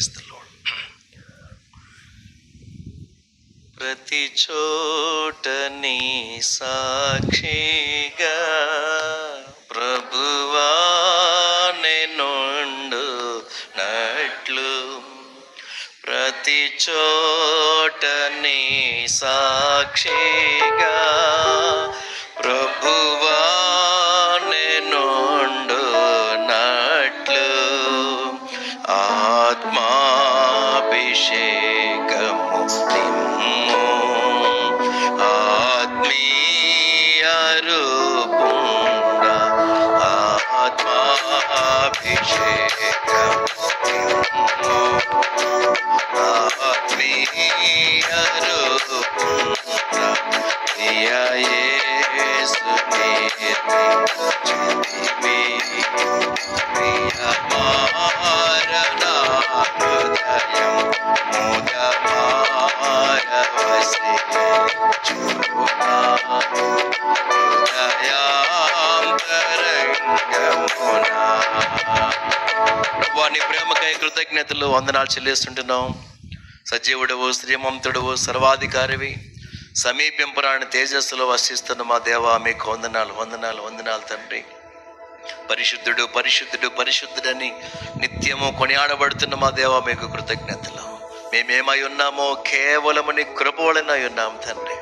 Praise the lord. ప్రతి చోట నీ సాక్షిగా ప్రభువా నేనుండునట్లు, ప్రతి చోట నీ సాక్షిగా ప్రభువా నేనుండునట్లు, ఆత్మాభిషేకము నిమ్ము, ఆత్మీయ రూపుండ, ఆత్మాభిషేకము నిమ్ము, ఆత్మీయ రూపుండ, ప్రియ యేసు నిర్మించితివి, ప్రియ మారనా హృదయం ముదమారవసిచునా, హృదయాంతరంగమునా. ప్రభువా, నీ ప్రేమకై కృతజ్ఞతలు వందనాలు చెల్లిస్తుంటున్నాం. సజీవుడవు, శ్రీమంతుడవు, సర్వాధికారివి, సమీపింపరాని తేజస్సులో వసిస్తున్న మా దేవా, మీకు వందనాలు వందనాలు వందనాలు తండ్రి. పరిశుద్ధుడు పరిశుద్ధుడు పరిశుద్ధుడని నిత్యము కొనియాడబడుతున్న మా దేవా, మీకు కృతజ్ఞతలు. మేమేమై ఉన్నామో కేవలము నీ కృప వలన ఉన్నాం తండ్రి.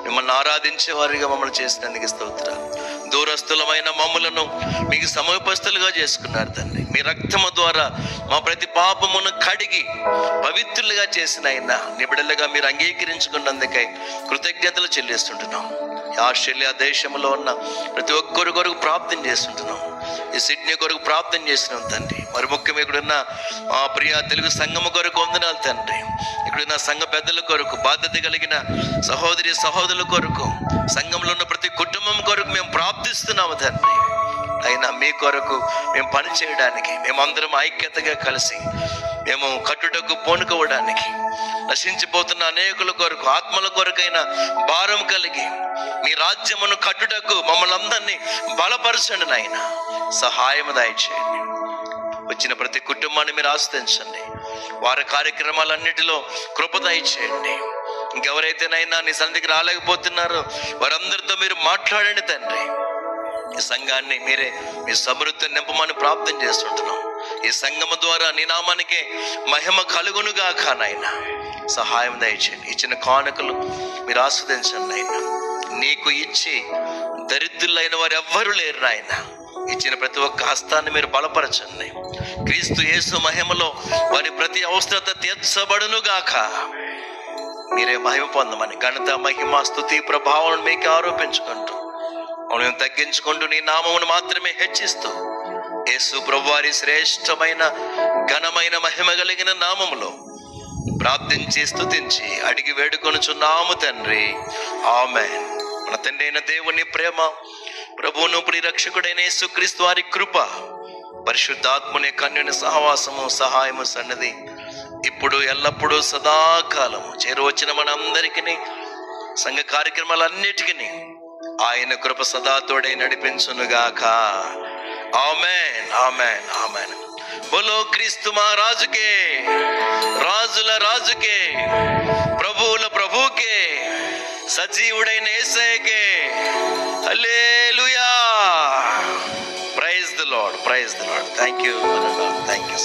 మిమ్మల్ని ఆరాధించే వారిగా మమ్మల్ని చేసినందుకు స్తోత్రాలు. దూరస్థులమైన మమ్ములను మీకు సమీపస్తులుగా చేసుకున్నారు తండ్రి. మీ రక్తము ద్వారా మా ప్రతి పాపమును కడిగి పవిత్రులుగా చేసిన ఆయన నీ బిడ్డలుగా మీరు అంగీకరించుకున్నందుకై కృతజ్ఞతలు చెల్లిస్తుంటున్నాం. ఆస్ట్రేలియా దేశంలో ఉన్న ప్రతి ఒక్కరి కొరకు ప్రార్థన చేస్తుంటున్నాం. ఈ సిడ్నీ కొరకు ప్రార్థన చేస్తున్నాం తండ్రి. మరి ముఖ్యంగా ఇక్కడున్న మా ప్రియ తెలుగు సంఘము కొరకు వందనాలు తండ్రి. ఇక్కడున్న సంఘ పెద్దల కొరకు, బాధ్యత కలిగిన సహోదరి సహోదరుల కొరకు, సంఘంలో ఉన్న ప్రతి కుటుంబం కొరకు మేము ప్రార్థిస్తున్నాము తండ్రి. అయినా మీ కొరకు మేము పని చేయడానికి, మేమందరం ఐక్యతగా కలిసి మేము కట్టుటకు పూనుకోవడానికి, నశించిపోతున్న అనేకుల కొరకు, ఆత్మల కొరకైన భారం కలిగి మీ రాజ్యమును కట్టుటకు మమ్మల్ని అందరినీ బలపరచండి నాయన. సహాయం దయచేయండి. వచ్చిన ప్రతి కుటుంబాన్ని మీరు ఆస్తించండి. వారి కార్యక్రమాలన్నిటిలో కృప దయచేయండి. ఇంకెవరైతేనైనా నీ సన్నిధికి రాలేకపోతున్నారో వారందరితో మీరు మాట్లాడండి తండ్రి. ఈ సంఘాన్ని మీరే మీ సమృద్ధి నింపమని ప్రార్థన చేస్తుంటున్నాం. ఈ సంఘము ద్వారా నీ నామానికే మహిమ కలుగునుగాక నాయన. సహాయం దయచేయండి. ఇచ్చిన కానుకలు మీరు ఆస్వాదించండి నాయన. నీకు ఇచ్చి దరిద్రులైన వారు ఎవ్వరూ లేరు నాయన. ఇచ్చిన ప్రతి ఒక్క హస్తాన్ని మీరు బలపరచండి. క్రీస్తు యేసు మహిమలో వారి ప్రతి అవసరత తీర్చబడునుగాక. మీరే మహిమ పొందమని ఘనత మహిమ స్తుతి ప్రభావం మీకు ఆరోపించుకుంటూ మనం తగ్గించుకుంటూ నీ నామమును మాత్రమే హెచ్చిస్తూ యేసు ప్రభువారి శ్రేష్టమైన ఘనమైన మహిమ కలిగిన నామములో ప్రార్థించి స్తుతించి అడిగి వేడుకొనుచున్నాము తండ్రి. ఆమేన్. మన తండ్రి అయిన దేవుని ప్రేమ, ప్రభువును ప్రియరక్షకుడైన యేసుక్రీస్తు వారి కృప, పరిశుద్ధాత్ముని కన్యుని సహవాసము, సహాయము, సన్నది ఇప్పుడు ఎల్లప్పుడూ సదాకాలము చేరువచ్చిన మనందరికీ, సంఘ కార్యక్రమాలన్నిటికీ ఆయన కృప సదా తోడై నడిపించునుగాక. ఆమేన్ ఆమేన్ ఆమేన్. బోలో క్రీస్తు మహారాజుకే, రాజుల రాజుకే, ప్రభువుల ప్రభుకే, సజీవుడైన యేసయ్యకే hallelujah. Praise the lord, praise the lord. Thank you, thank you.